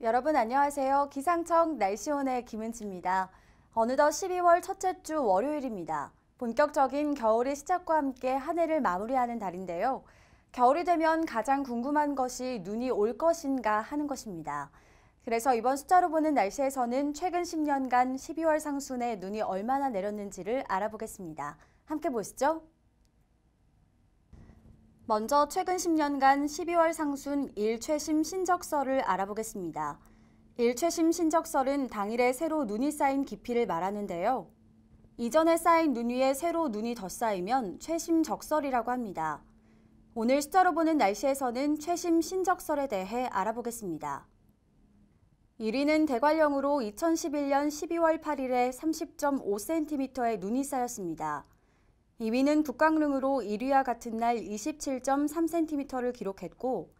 여러분 안녕하세요. 기상청 날씨원의 김은지입니다. 어느덧 12월 첫째 주 월요일입니다. 본격적인 겨울의 시작과 함께 한 해를 마무리하는 달인데요. 겨울이 되면 가장 궁금한 것이 눈이 올 것인가 하는 것입니다. 그래서 이번 숫자로 보는 날씨에서는 최근 10년간 12월 상순에 눈이 얼마나 내렸는지를 알아보겠습니다. 함께 보시죠. 먼저 최근 10년간 12월 상순 일최심 신적설을 알아보겠습니다. 일최심 신적설은 당일에 새로 눈이 쌓인 깊이를 말하는데요. 이전에 쌓인 눈 위에 새로 눈이 더 쌓이면 최심적설이라고 합니다. 오늘 숫자로 보는 날씨에서는 최심 신적설에 대해 알아보겠습니다. 1위는 대관령으로 2011년 12월 8일에 30.5cm의 눈이 쌓였습니다. 2위는 북강릉으로 1위와 같은 날 27.3cm를 기록했고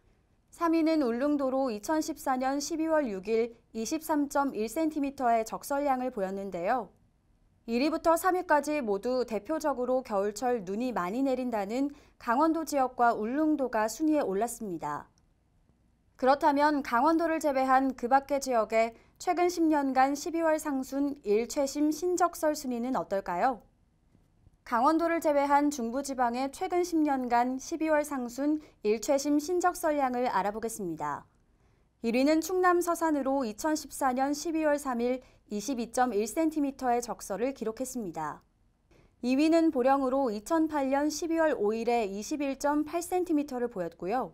3위는 울릉도로 2014년 12월 6일 23.1cm의 적설량을 보였는데요. 1위부터 3위까지 모두 대표적으로 겨울철 눈이 많이 내린다는 강원도 지역과 울릉도가 순위에 올랐습니다. 그렇다면 강원도를 제외한 그 밖의 지역의 최근 10년간 12월 상순 일최심 신적설 순위는 어떨까요? 강원도를 제외한 중부지방의 최근 10년간 12월 상순 일최심 신적설량을 알아보겠습니다. 1위는 충남 서산으로 2014년 12월 3일 22.1cm의 적설을 기록했습니다. 2위는 보령으로 2008년 12월 5일에 21.8cm를 보였고요.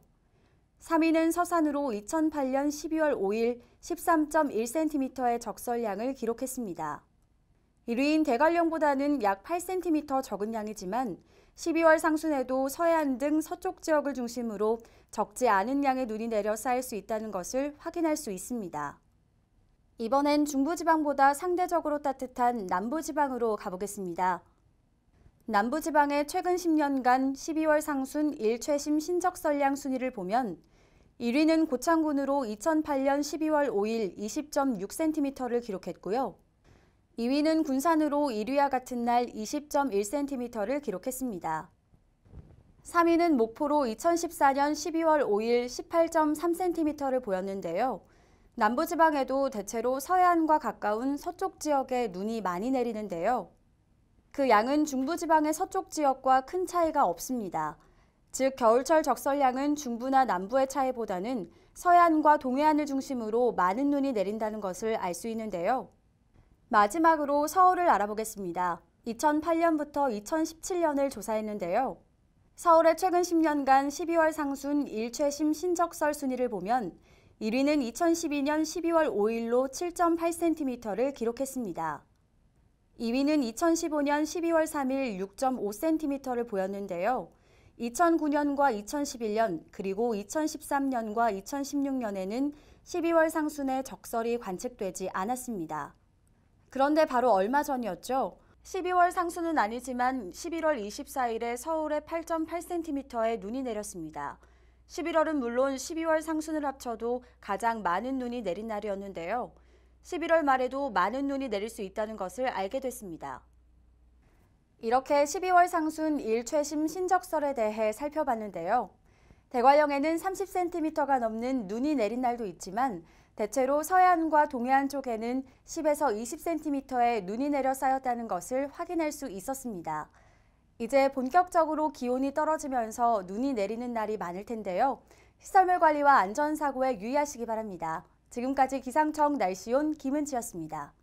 3위는 서산으로 2008년 12월 5일 13.1cm의 적설량을 기록했습니다. 1위인 대관령보다는 약 8cm 적은 양이지만 12월 상순에도 서해안 등 서쪽 지역을 중심으로 적지 않은 양의 눈이 내려 쌓일 수 있다는 것을 확인할 수 있습니다. 이번엔 중부지방보다 상대적으로 따뜻한 남부지방으로 가보겠습니다. 남부지방의 최근 10년간 12월 상순 일최심 신적설량 순위를 보면 1위는 고창군으로 2008년 12월 5일 20.6cm를 기록했고요. 2위는 군산으로 1위와 같은 날 20.1cm를 기록했습니다. 3위는 목포로 2014년 12월 5일 18.3cm를 보였는데요. 남부지방에도 대체로 서해안과 가까운 서쪽 지역에 눈이 많이 내리는데요. 그 양은 중부지방의 서쪽 지역과 큰 차이가 없습니다. 즉 겨울철 적설량은 중부나 남부의 차이보다는 서해안과 동해안을 중심으로 많은 눈이 내린다는 것을 알 수 있는데요. 마지막으로 서울을 알아보겠습니다. 2008년부터 2017년을 조사했는데요. 서울의 최근 10년간 12월 상순 일최심 신적설 순위를 보면 1위는 2012년 12월 5일로 7.8cm를 기록했습니다. 2위는 2015년 12월 3일 6.5cm를 보였는데요. 2009년과 2011년 그리고 2013년과 2016년에는 12월 상순의 적설이 관측되지 않았습니다. 그런데 바로 얼마 전이었죠. 12월 상순은 아니지만 11월 24일에 서울에 8.8cm의 눈이 내렸습니다. 11월은 물론 12월 상순을 합쳐도 가장 많은 눈이 내린 날이었는데요. 11월 말에도 많은 눈이 내릴 수 있다는 것을 알게 됐습니다. 이렇게 12월 상순 일최심 신적설에 대해 살펴봤는데요. 대관령에는 30cm가 넘는 눈이 내린 날도 있지만 대체로 서해안과 동해안 쪽에는 10에서 20cm의 눈이 내려 쌓였다는 것을 확인할 수 있었습니다. 이제 본격적으로 기온이 떨어지면서 눈이 내리는 날이 많을 텐데요. 시설물 관리와 안전사고에 유의하시기 바랍니다. 지금까지 기상청 날씨온 김은지였습니다.